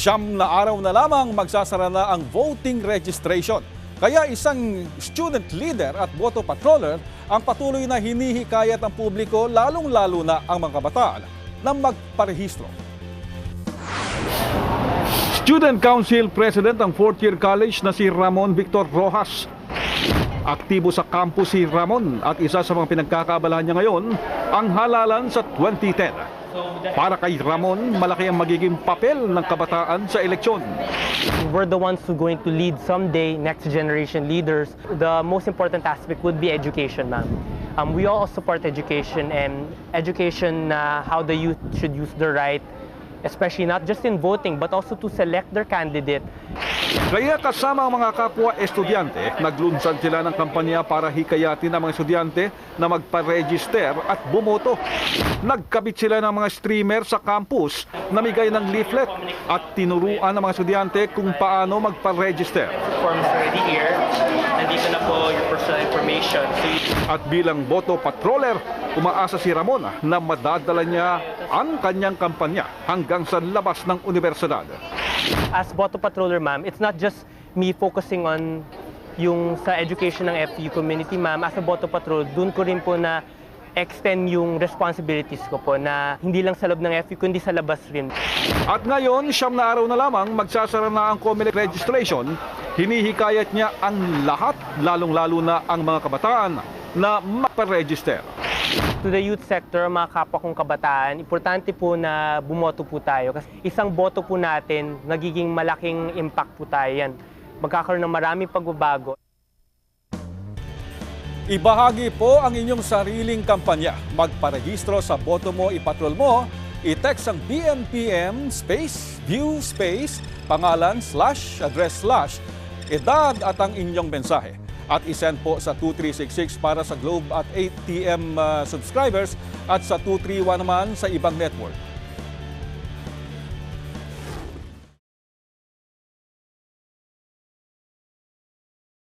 Siyam na araw na lamang magsasara na ang voting registration. Kaya isang student leader at boto patroller ang patuloy na hinihikayat ng publiko, lalong-lalo na ang mga kabataan, na magparehistro. Student Council President ng 4th Year College na si Ramon Victor Rojas. Aktibo sa campus si Ramon at isa sa mga pinagkakabalahan niya ngayon ang halalan sa 2010. Para kay Ramon, malaki ang magiging papel ng kabataan sa eleksyon. We're the ones who are going to lead someday next generation leaders. The most important aspect would be education, ma'am. We all support education and education how the youth should use their right, especially not just in voting but also to select their candidate. Kaya kasama ang mga kapwa estudyante, naglunsad sila ng kampanya para hikayatin ang mga estudyante na magpa-register at bumoto. Nagkabit sila ng mga streamer sa campus, namigay ng leaflet at tinuruan ng mga estudyante kung paano magpa-register. Forms already here. Nandito na po your personal information. At bilang boto patroller, umaasa si Ramon na madadala niya ang kanyang kampanya hanggang sa labas ng universidad. As boto patroller, ma'am, it's not just me focusing on yung sa education ng FU community, ma'am. As a boto patrol, dun ko rin po na extend yung responsibilities ko po na hindi lang sa loob ng FU kundi sa labas rin. At ngayon, 9 na araw na lamang magsasara na ang COMELEC registration. Hinihikayat niya ang lahat, lalong-lalo na ang mga kabataan na magpa-register. To the youth sector, mga kapwa kong kabataan, importante po na bumoto po tayo. Kasi isang boto po natin, nagiging malaking impact po tayo yan. Magkakaroon ng maraming pagbabago. Ibahagi po ang inyong sariling kampanya. Magparehistro sa Boto Mo, Ipatrol Mo. I-text ang BMPM space, view space, pangalan / address / edad at ang inyong mensahe. At isend po sa 2366 para sa Globe at ATM subscribers at sa 231 naman sa ibang network.